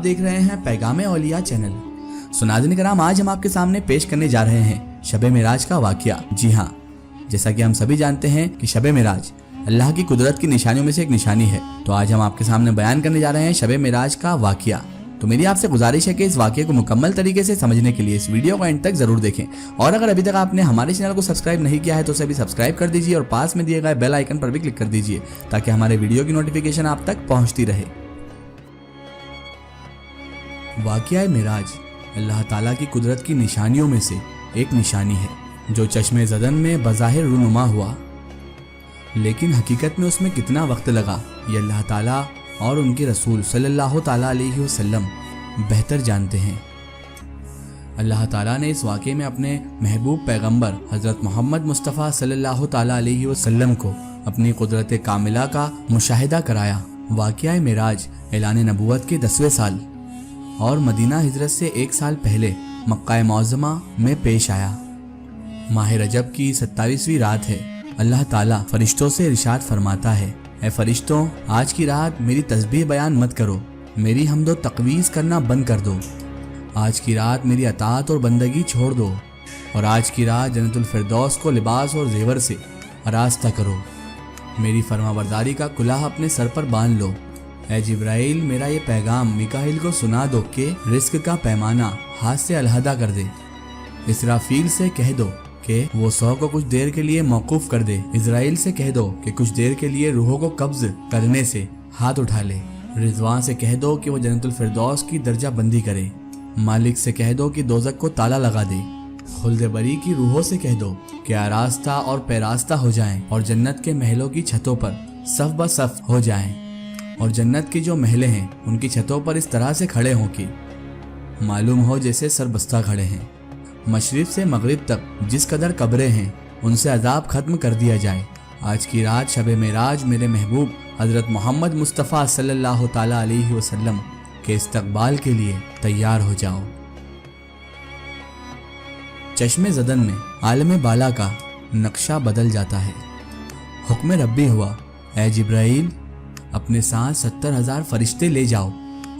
देख रहे हैं पैगाम औलिया चैनल। सुनाज़रीन कराम, आज हम आपके सामने पेश करने जा रहे हैं शब-ए मेराज का वाक़या। जी हाँ, जैसा कि हम सभी जानते हैं कि शब-ए मेराज अल्लाह की कुदरत की निशानियों में से एक निशानी है। तो आज हम आपके सामने बयान करने जा रहे हैं शब-ए मेराज का वाक़या। तो मेरी आपसे गुजारिश है कि इस वाक़े को मुकम्मल तरीके से समझने के लिए इस वीडियो को एंड तक जरूर देखें। और अगर अभी तक आपने हमारे चैनल को सब्सक्राइब नहीं किया है तो उसे भी सब्सक्राइब कर दीजिए और पास में दिए गए बेल आइकन पर भी क्लिक कर दीजिए ताकि हमारे वीडियो की नोटिफिकेशन आप तक पहुंचती रहे। वाक़या मेराज अल्लाह ताला की कुदरत की निशानियों में से एक निशानी है जो चश्मे ज़दन में बज़ाहिर रूनुमा हुआ, लेकिन हकीकत में उसमें कितना वक्त लगा ये अल्लाह ताला और उनके रसूल सल्लल्लाहु ताला अलैहि वसल्लम बेहतर जानते हैं। अल्लाह ताला ने इस वाक़े में अपने महबूब पैगंबर हज़रत मोहम्मद मुस्तफ़ा सल्लल्लाहु ताला अलैहि वसल्लम को अपनी कुदरत कामिला का मुशाहिदा कराया। वाक़या मेराज ऐलान नबूवत के 10वें साल और मदीना हिजरत से 1 साल पहले मक्का मुअज़्ज़मा में पेश आया। माह रजब की 27वीं रात है। अल्लाह ताला फरिश्तों से इरशाद फरमाता है, ऐ फरिश्तों, आज की रात मेरी तस्बीह बयान मत करो, मेरी हम्दो तकवीज़ करना बंद कर दो। आज की रात मेरी अताअत और बंदगी छोड़ दो और आज की रात जन्नतुल फिरदौस को लिबास और जेवर से आरास्ता करो। मेरी फरमाबरदारी का कुलाह अपने सर पर बांध लो। ऐ जिब्राइल, मेरा ये पैगाम मिकाइल को सुना दो कि रिस्क का पैमाना हाथ से अलहदा कर दे। इसराफील से कह दो कि वो 100 को कुछ देर के लिए मौकूफ कर दे। इजराइल से कह दो कि कुछ देर के लिए रूहों को कब्ज करने से हाथ उठा ले। रिजवान से कह दो कि वो जन्नतुल फिरदौस की दर्जा बंदी करे। मालिक से कह दो कि दोज़ख को ताला लगा दे। खुल्द बरी की रूहों से कह दो कि आरास्ता और पैरास्ता हो जाएं और जन्नत के महलों की छतों पर सफ ब सफ हो जाएं और जन्नत की जो महलें हैं उनकी छतों पर इस तरह से खड़े हों कि मालूम हो जैसे सरबस्ता खड़े हैं। मशरिक़ से मगरिब तक जिस कदर कब्रें हैं उनसे अजाब खत्म कर दिया जाए। आज की रात शब मेराज मेरे महबूब हज़रत मोहम्मद मुस्तफ़ा सल्लल्लाहु ताला अलैहि वसल्लम के इस्तकबाल के लिए तैयार हो जाओ। चश्मे ज़दन में आलम बाला का नक्शा बदल जाता है। हुक्म रब्बी हुआ, ऐ जिब्राइल, अपने साथ 70,000 फरिश्ते ले जाओ।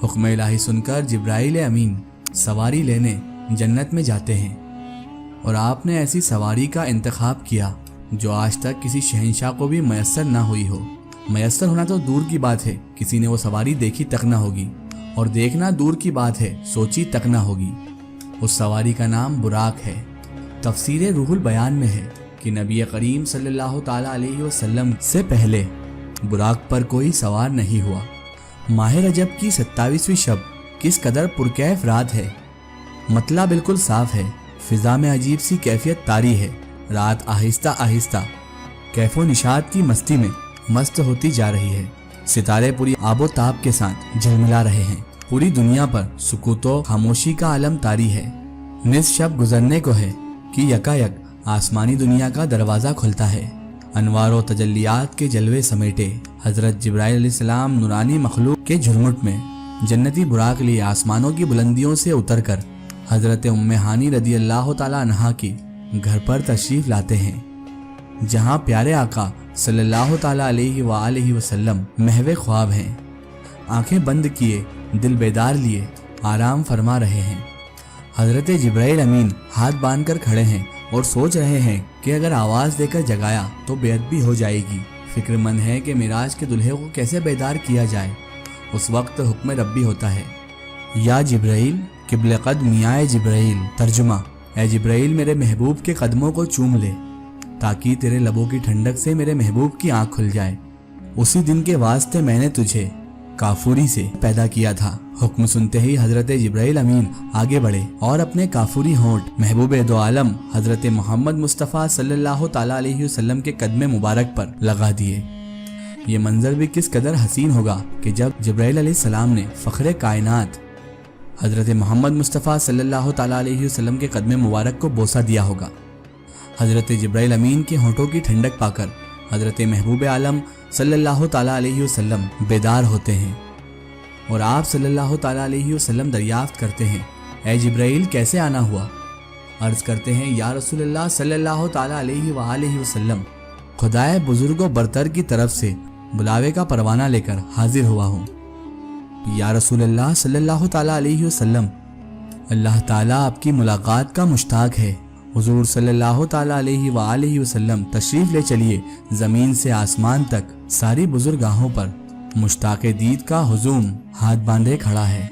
हुक्म इलाही सुनकर जिब्राइल अमीन सवारी लेने जन्नत में जाते हैं और आपने ऐसी सवारी का इंतखाब किया जो आज तक किसी शहंशाह को भी मयस्सर ना हुई हो। मयस्सर होना तो दूर की बात है, किसी ने वो सवारी देखी तक ना होगी, और देखना दूर की बात है, सोची तक ना होगी। उस सवारी का नाम बुराक है। तफसीर रूहुल बयान में है कि नबी करीम सल्लल्लाहु ताला अलैहि वसल्लम से पहले बुराक पर कोई सवार नहीं हुआ। माह रजब की 27वीं शब किस कदर पुरकैफ रात है। मतला बिल्कुल साफ है, फिजा में अजीब सी कैफियत तारी है। रात आहिस्ता आहिस्ता कैफो निशात की मस्ती में मस्त होती जा रही है। सितारे पूरी आबो ताब के साथ झलमिला रहे हैं। पूरी दुनिया पर सुकूतो खामोशी का आलम तारी है। निस शब गुजरने को है कि यकायक आसमानी दुनिया का दरवाज़ा खुलता है। अनवार तजल्लियात के जलवे समेटे हज़रत जिब्राइल अलैहिस्सलाम नूरानी मखलूक के झुरमुट में जन्नती बुराक लिए आसमानों की बुलंदियों से उतरकर हज़रत उम्मे हानी रदी अल्लाह ताला अन्हा की घर पर तशरीफ़ लाते हैं, जहां प्यारे आका सल्लल्लाहु ताला अलैहि वसल्लम महवे ख्वाब हैं। आंखें बंद किए दिल बेदार लिए आराम फरमा रहे हैं। हज़रत जिब्राइल अमीन हाथ बांध कर खड़े हैं और सोच रहे हैं कि अगर आवाज़ देकर जगाया तो बेअदबी हो जाएगी। फिक्रमंद है कि मिराज के दुल्हे को कैसे बेदार किया जाए। उस वक्त हुक्म रब्बी होता है, या जिब्राइल क़िब्ल क़द्म या जिब्राइल। तर्जुमा, ऐ जिब्राइल, मेरे महबूब के कदमों को चूम ले ताकि तेरे लबों की ठंडक से मेरे महबूब की आँख खुल जाए। उसी दिन के वास्ते मैंने तुझे काफूरी से पैदा किया था। हुक्म सुनते ही हजरत जिब्राइल अमीन आगे बढ़े और अपने काफूरी होंठ महबूब दो आलम हजरत मोहम्मद मुस्तफ़ा सल्लल्लाहु ताला अलैहि वसल्लम के कदमे मुबारक पर लगा दिए। ये मंजर भी किस कदर हसीन होगा कि जब जिब्राइल अलैहिस्सलाम ने फ़ख्रे कायनात हजरत मोहम्मद मुस्तफ़ा सल्लल्लाहु ताला अलैहि वसल्लम के कदमे मुबारक को बोसा दिया होगा। हजरत जिब्राइल अमीन के होंठों की ठंडक पाकर हजरत महबूब आलम सल्लल्लाहु ताला अलैहि वसल्लम बेदार होते हैं और आप सल्लल्लाहु ताला अलैहि वसल्लम दरियाफ्त करते हैं, ऐ जिब्राइल, कैसे आना हुआ? अर्ज करते हैं, या रसूलल्लाह सल्लल्लाहु ताला अलैहि वसल्लम, खुदाए बुजुर्गो बरतर की तरफ से बुलावे का परवाना लेकर हाजिर हुआ हूँ। یا رسول اللہ صلی اللہ تعالیٰ علیہ وسلم، اللہ تعالیٰ آپ کی ملاقات کا مشتاق ہے۔ حضور صلی اللہ تعالیٰ علیہ وآلہ وسلم تشریف لے چلیے، زمین سے آسمان تک ساری بزرگاہوں پر مشتاق دید کا ہجوم ہاتھ باندھے کھڑا ہے۔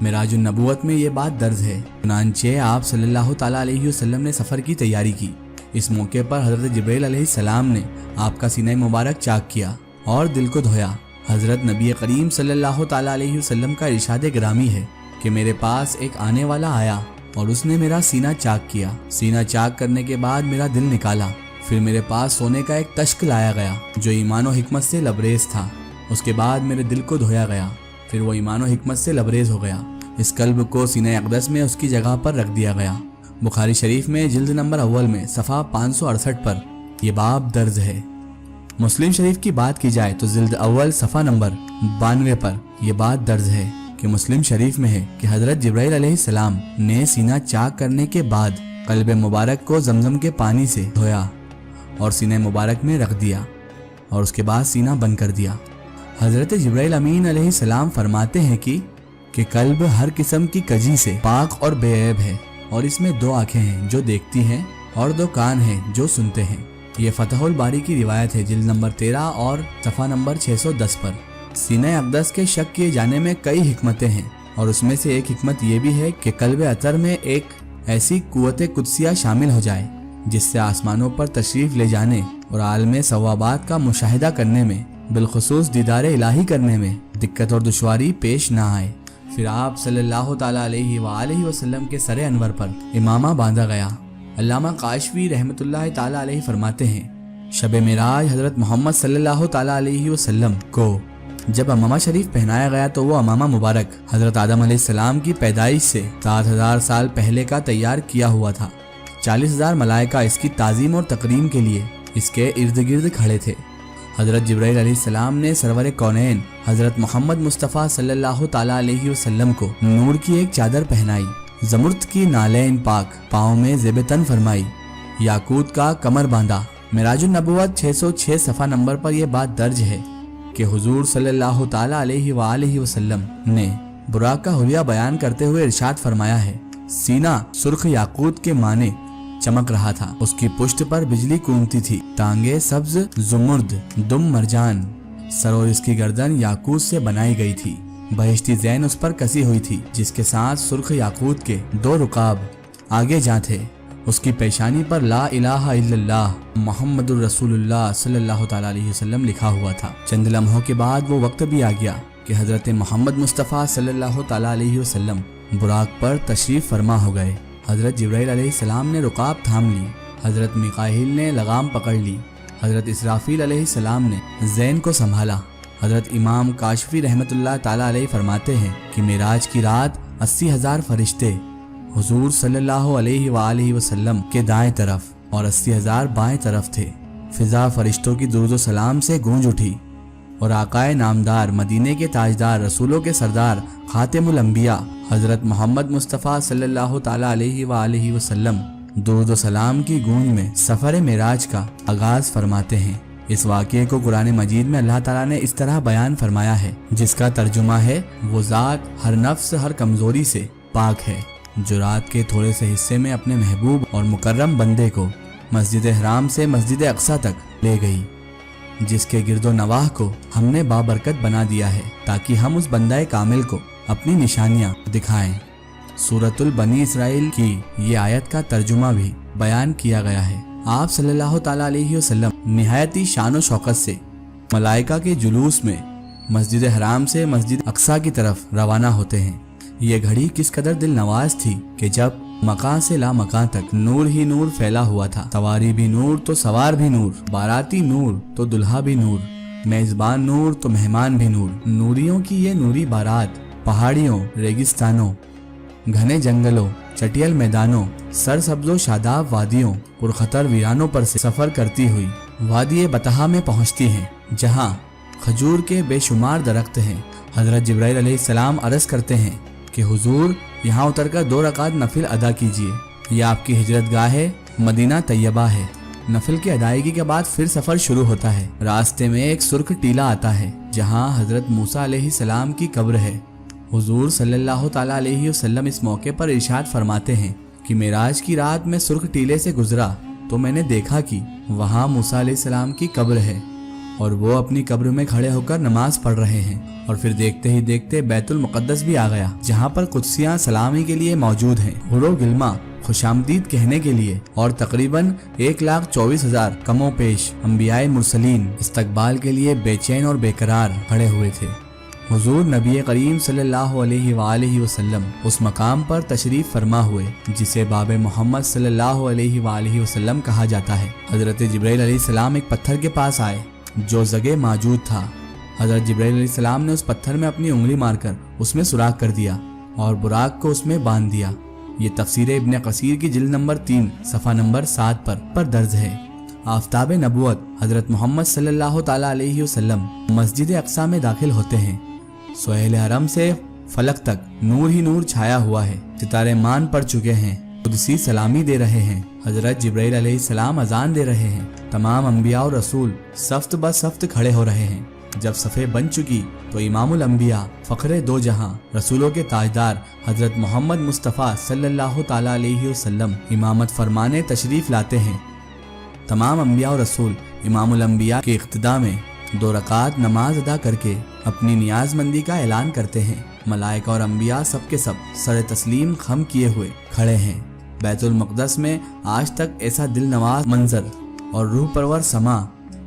معراج النبوت میں یہ بات درج ہے۔ چنانچہ آپ صلی اللہ تعالیٰ علیہ وسلم نے سفر کی تیاری کی۔ اس موقع پر حضرت جبرائیل علیہ السلام نے آپ کا سینہ مبارک چاک کیا اور دل کو دھویا۔ حضرت نبی کریم صلی اللہ تعالیٰ علیہ وسلم کا ارشاد گرامی ہے کہ میرے پاس ایک آنے والا آیا اور اس نے میرا سینہ چاک کیا۔ سینہ چاک کرنے کے بعد میرا دل نکالا، پھر میرے پاس سونے کا ایک تشک لایا گیا جو ایمان و حکمت سے لبریز تھا۔ اس کے بعد میرے دل کو دھویا گیا، پھر وہ ایمان و حکمت سے لبریز ہو گیا۔ اس قلب کو سینہ اقدس میں اس کی جگہ پر رکھ دیا گیا۔ بخاری شریف میں جلد نمبر اول میں صفحہ 568 پر یہ باب درج ہے۔ مسلم شریف کی بات کی جائے تو جلد اول صفحہ نمبر 92 پر یہ بات درج ہے کہ مسلم شریف میں ہے کہ حضرت جبرائیل علیہ السلام نے سینہ چاک کرنے کے بعد قلب مبارک کو زمزم کے پانی سے دھویا اور سینہ مبارک میں رکھ دیا اور اس کے بعد سینہ بند کر دیا۔ حضرت جبرائیل امین علیہ السلام فرماتے ہیں کہ قلب ہر قسم کی کجی سے پاک اور بے عیب ہے، اور اس میں 2 آنکھیں ہیں جو دیکھتی ہیں اور 2 کان ہیں جو سنتے ہیں۔ یہ فتح الباری کی روایت ہے، جلد نمبر 13 اور صفحہ نمبر 610 پر۔ سینہ اقدس کے شک کیے جانے میں کئی حکمتیں ہیں، اور اس میں سے ایک حکمت یہ بھی ہے کہ قلب اطہر میں ایک ایسی قوت قدسیہ شامل ہو جائے جس سے آسمانوں پر تشریف لے جانے اور عالم ثوابات کا مشاہدہ کرنے میں، بالخصوص دیدار الہی کرنے میں دقت اور دشواری پیش نہ آئے۔ پھر آپ صلی اللہ تعالیٰ علیہ وآلہ وسلم کے سر انور پر امامہ باندھا گیا۔ علامہ کاشفی رحمۃ اللہ تعالیٰ علیہ فرماتے ہیں، شب معراج حضرت محمد صلی اللہ تعالیٰ علیہ وسلم کو جب امامہ شریف پہنایا گیا تو وہ امامہ مبارک حضرت آدم علیہ السلام کی پیدائش سے 7000 سال پہلے کا تیار کیا ہوا تھا۔ 40,000 ملائکہ اس کی تعظیم اور تکریم کے لیے اس کے ارد گرد کھڑے تھے۔ حضرت جبرائیل علیہ السلام نے سرور کونین حضرت محمد مصطفیٰ صلی اللہ تعالیٰ علیہ وسلم کو نور کی ایک چادر پہنائی، زمرد کی نالین پاک پاؤں میں زیب تن فرمائی، یاقوت کا کمر باندھا۔ معراج النبوت 606 صفحہ نمبر پر یہ بات درج ہے کہ حضور صلی اللہ تعالیٰ علیہ وآلہ وسلم نے براق کا حلیہ بیان کرتے ہوئے ارشاد فرمایا ہے، سینہ سرخ یاقوت کے معنی چمک رہا تھا، اس کی پشت پر بجلی گونجتی تھی، ٹانگیں سبز زمرد دم مرجان، سر اور اس کی گردن یاقوت سے بنائی گئی تھی، بہشتی زین اس پر کسی ہوئی تھی جس کے ساتھ سرخ یاقوت کے 2 رکاب آگے جاں تھے۔ اس کی پیشانی پر لا الہ الا اللہ محمد الرسول اللہ صلی اللہ تعالیٰ علیہ وسلم لکھا ہوا تھا۔ چند لمحوں کے بعد وہ وقت بھی آ گیا کہ حضرت محمد مصطفیٰ صلی اللہ تعالیٰ علیہ وسلم براق پر تشریف فرما ہو گئے۔ حضرت جبرائیل علیہ السلام نے رکاب تھام لی، حضرت میکائیل نے لگام پکڑ لی، حضرت اسرافیل علیہ السلام نے زین کو سنبھالا۔ حضرت امام کاشفی رحمۃ اللہ تعالیٰ علیہ فرماتے ہیں کہ معراج کی رات 80,000 فرشتے حضور صلی اللہ علیہ وآلہ وسلم کے دائیں طرف اور 80,000 بائیں طرف تھے۔ فضا فرشتوں کی درود و سلام سے گونج اٹھی اور آقائے نامدار، مدینے کے تاجدار، رسولوں کے سردار، خاتم الانبیاء حضرت محمد مصطفیٰ صلی اللہ تعالیٰ علیہ وآلہ وسلم درود و سلام کی گونج میں سفر معراج کا آغاز فرماتے ہیں۔ اس واقعے کو قرآن مجید میں اللہ تعالیٰ نے اس طرح بیان فرمایا ہے، جس کا ترجمہ ہے، وہ ذات ہر نفس ہر کمزوری سے پاک ہے جو رات کے تھوڑے سے حصے میں اپنے محبوب اور مکرم بندے کو مسجد حرام سے مسجد اقصی تک لے گئی، جس کے گرد و نواح کو ہم نے بابرکت بنا دیا ہے تاکہ ہم اس بندہ کامل کو اپنی نشانیاں دکھائیں۔ سورۃ البنی اسرائیل کی یہ آیت کا ترجمہ بھی بیان کیا گیا ہے۔ آپ صلی اللہ تعالیٰ علیہ وسلم نہایتی شان و شوکت سے ملائکہ کے جلوس میں مسجد حرام سے مسجد اقصی کی طرف روانہ ہوتے ہیں۔ یہ گھڑی کس قدر دل نواز تھی کہ جب مکان سے لا مکان تک نور ہی نور پھیلا ہوا تھا، سواری بھی نور تو سوار بھی نور، باراتی نور تو دلہا بھی نور، میزبان نور تو مہمان بھی نور۔ نوریوں کی یہ نوری بارات پہاڑیوں، ریگستانوں، گھنے جنگلوں، چٹیل میدانوں، سرسبز و شاداب وادیوں، پرخطر ویرانوں پر سے سفر کرتی ہوئی وادی بطحا میں پہنچتی ہیں، جہاں کھجور کے بے شمار درخت ہیں۔ حضرت جبرائیل علیہ السلام عرض کرتے ہیں کہ حضور یہاں اتر کر 2 رکعت نفل ادا کیجیے، یہ آپ کی ہجرت گاہ ہے، مدینہ طیبہ ہے۔ نفل کی ادائیگی کے بعد پھر سفر شروع ہوتا ہے۔ راستے میں ایک سرخ ٹیلا آتا ہے جہاں حضرت موسیٰ علیہ السلام کی قبر ہے۔ हुजूर सल्लल्लाहु ताला अलैहि वसल्लम इस मौके पर इरशाद फरमाते हैं कि मेराज की रात में सुर्ख टीले से गुजरा तो मैंने देखा कि वहाँ मूसा अलैहिस्सलाम की कब्र है और वो अपनी कब्र में खड़े होकर नमाज पढ़ रहे हैं। और फिर देखते ही देखते बैतुल मुक़द्दस भी आ गया, जहाँ पर कुद्सियाँ सलामी के लिए मौजूद हैं, हुरो गिल्मा खुशामदीद कहने के लिए, और तकरीबन 1,24,000 कमो पेश अंबियाए मुरसलीन इस्तकबाल के लिए बेचैन और बेकरार खड़े हुए थे। हुजूर नबी करीम सल्लल्लाहु अलैहि वसल्लम उस मकाम पर तशरीफ फरमा हुए जिसे बाब मोहम्मद सल्लल्लाहु अलैहि वसल्लम कहा जाता है। हजरत जिब्राइल अलैहिस्सलाम एक पत्थर के पास आए जो जगह मौजूद था। हजरत जिब्राइल अलैहिस्सलाम ने उस पत्थर में अपनी उंगली मारकर उसमें सुराख कर दिया और बुराक को उसमें बांध दिया। ये तफसीर इब्न कसीर की जिल्द नंबर 3 सफ़ा नंबर 7 पर दर्ज है। आफ्ताब नबुवत हजरत मोहम्मद सल्लल्लाहु ताला अलैहि वसल्लम मस्जिद अक्सा में दाखिल होते हैं। सोहेल हरम से फलक तक नूर ही नूर छाया हुआ है। सितारे मान पड़ चुके हैं, कुदसी सलामी दे रहे हैं, हजरत जिब्राइल अलैहिस्सलाम अजान दे रहे हैं, तमाम अंबिया और रसूल सफ्त ब सफ्त खड़े हो रहे हैं। जब सफ़े बन चुकी तो इमामुल अंबिया फ़ख्रे दो जहां रसूलों के ताजदार हजरत मोहम्मद मुस्तफ़ा सल्लल्लाहु ताला अलैहि वसल्लम इमामत फरमाने तशरीफ़ लाते हैं। तमाम अंबिया और रसूल इमामुल अंबिया के इक़्तिदा में 2 रकात नमाज अदा करके अपनी नियाजमंदी का ऐलान करते हैं। मलाइका और अंबिया सब के सब सर तस्लीम खम किए हुए खड़े हैं। बैतुल मुक़द्दस में आज तक ऐसा दिल नवाज मंजर और रूह परवर समा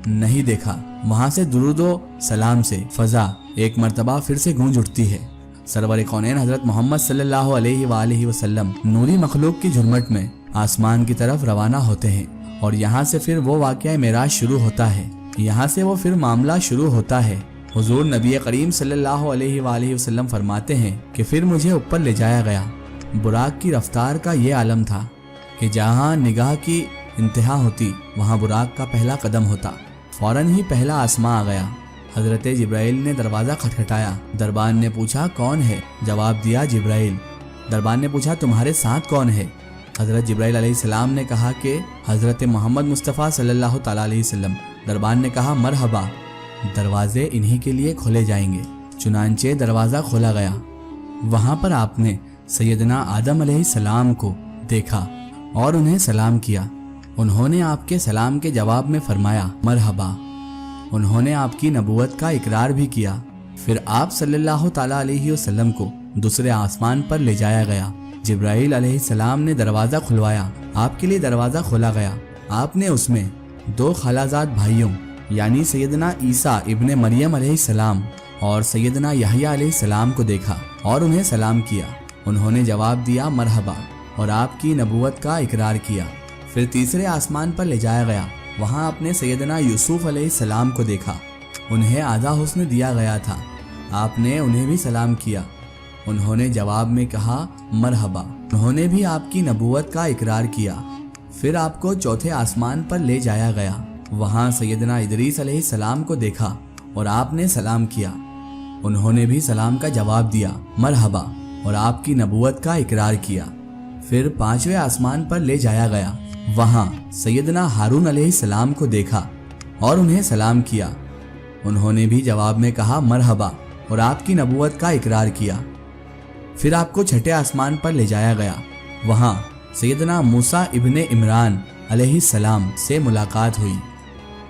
नहीं देखा। वहाँ से दुरूदो सलाम से फ़ज़ा एक मर्तबा फिर से गूंज उठती है। सरवर कौनैन हज़रत मोहम्मद सल्लल्लाहु अलैहि वसल्लम नूरी मखलूक की झुरमट में आसमान की तरफ रवाना होते हैं और यहाँ से फिर वो वाक़या मेराज शुरू होता है। यहाँ से वो फिर मामला शुरू होता है। हुजूर नबी करीम सल्लल्लाहु अलैहि वसल्लम फरमाते हैं कि फिर मुझे ऊपर ले जाया गया। बुराक की रफ्तार का ये आलम था कि जहाँ निगाह की इंतहा होती वहाँ बुराक का पहला कदम होता। फौरन ही पहला आसमां आ गया। हजरत जिब्राइल ने दरवाज़ा खटखटाया। दरबान ने पूछा कौन है? जवाब दिया जिब्राइल। दरबान ने पूछा तुम्हारे साथ कौन है? हजरत जिब्राइल अलैहिस्सलाम ने कहा कि हजरत मोहम्मद मुस्तफ़ा सल्लल्लाहु ताला अलैहि वसल्लम। दरबान ने कहा मरहबा, दरवाजे इन्हीं के लिए खोले जाएंगे। चुनांचे दरवाज़ा खोला गया। वहाँ पर आपने सैयदना आदम अलैहिस्सलाम को देखा और उन्हें सलाम किया। उन्होंने आपके सलाम के जवाब में फरमाया मरहबा। उन्होंने आपकी नबूवत का इकरार भी किया। फिर आप सल्लल्लाहु ताला अलैहि वसल्लम को दूसरे आसमान पर ले जाया गया। जिब्राइल अलैहिस्सलाम ने दरवाज़ा खुलवाया। आपके लिए दरवाज़ा खोला गया। आपने उसमें 2 खालाजाद भाइयों यानी सैयदना ईसा इब्ने मरियम अलैहिस्सलाम और सैयदना यहया अलैहिस्सलाम को देखा और उन्हें सलाम किया। उन्होंने जवाब दिया मरहबा और आपकी नबूवत का इकरार किया। फिर तीसरे आसमान पर ले जाया गया। वहाँ आपने सैयदना यूसुफ अलैहिस्सलाम को देखा। उन्हें आधा हुस्न दिया गया था। आपने उन्हें भी सलाम किया। उन्होंने जवाब में कहा मरहबा। उन्होंने भी आपकी नबूवत का इकरार किया। फिर आपको चौथे आसमान पर ले जाया गया। वहाँ सैयदना इदरीस अलैहिस्सलाम को देखा और आपने सलाम किया। उन्होंने भी सलाम का जवाब दिया मरहबा और आपकी नबूवत का इकरार किया। फिर 5वें आसमान पर ले जाया गया। वहाँ सैयदना हारून अलैहिस्सलाम को देखा और उन्हें सलाम किया। उन्होंने भी जवाब में कहा मरहबा और आपकी नबूवत का इकरार किया। फिर आपको 6ठे आसमान पर ले जाया गया। वहाँ सैयदना मूसा इब्ने इमरान अलैहिस्सलाम से मुलाकात हुई।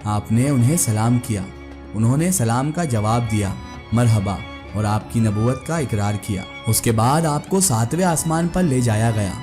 आपने उन्हें सलाम किया। उन्होंने सलाम का जवाब दिया मरहबा और आपकी नबूवत का इकरार किया। उसके बाद आपको 7वें आसमान पर ले जाया गया।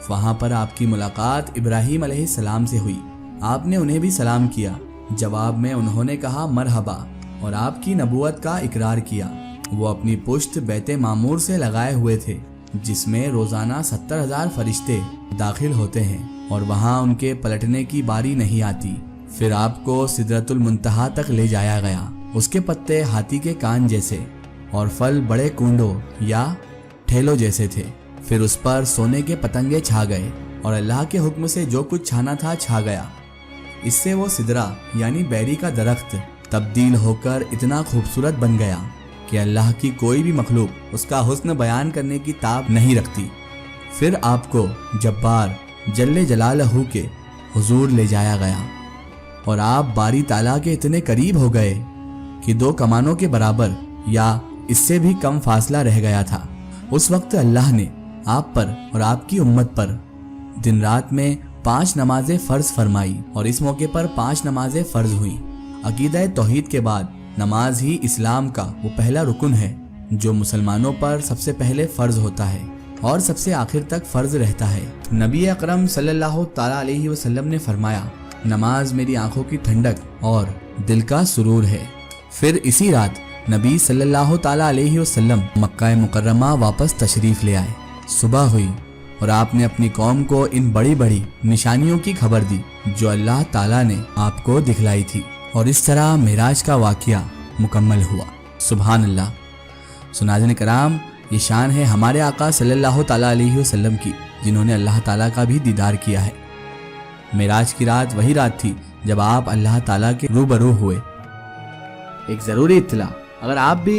वहाँ पर आपकी मुलाकात इब्राहीम अलैहिस्सलाम से हुई। आपने उन्हें भी सलाम किया। जवाब में उन्होंने कहा मरहबा और आपकी नबूवत का इकरार किया। वो अपनी पुश्त बैत मामूर से लगाए हुए थे जिसमें रोज़ाना 70,000 फरिश्ते दाखिल होते हैं और वहाँ उनके पलटने की बारी नहीं आती। फिर आपको सिदरतुल मुंतहा तक ले जाया गया। उसके पत्ते हाथी के कान जैसे और फल बड़े कुंडों या ठेलों जैसे थे। फिर उस पर सोने के पतंगे छा गए और अल्लाह के हुक्म से जो कुछ छाना था छा गया। इससे वो सिदरा यानी बैरी का दरख्त तब्दील होकर इतना खूबसूरत बन गया कि अल्लाह की कोई भी मखलूक उसका हुस्न बयान करने की ताब नहीं रखती। फिर आपको जब्बार जल्ले जलालहू के हुजूर ले जाया गया और आप बारी ताला के इतने करीब हो गए कि 2 कमानों के बराबर या इससे भी कम फासला रह गया था। उस वक्त अल्लाह ने आप पर और आपकी उम्मत पर दिन रात में 5 नमाजें फर्ज फरमाई और इस मौके पर 5 नमाजें फर्ज हुई। अकीदा तौहीद के बाद नमाज ही इस्लाम का वो पहला रुकन है जो मुसलमानों पर सबसे पहले फर्ज होता है और सबसे आखिर तक फर्ज रहता है। नबी अकरम सल्लल्लाहु ताला अलैहि वसल्लम ने फरमाया, नमाज मेरी आंखों की ठंडक और दिल का सुरूर है। फिर इसी रात नबी सल्लल्लाहु ताला अलैहि वसल्लम मक्का मुकर्रमा वापस तशरीफ ले आए। सुबह हुई और आपने अपनी कौम को इन बड़ी बड़ी निशानियों की खबर दी जो अल्लाह ताला ने आपको दिखलाई थी और इस तरह मिराज का वाक़या मुकम्मल हुआ। सुभान अल्लाह। सुनाज़िन कराम, ये शान है हमारे आका सल्लल्लाहु ताला अलैहि वसल्लम की जिन्होंने अल्लाह ताला का भी दीदार किया है। मिराज की रात वही रात थी जब आप अल्लाह ताला के रूबरू हुए। एक ज़रूरी इत्तला, अगर आप भी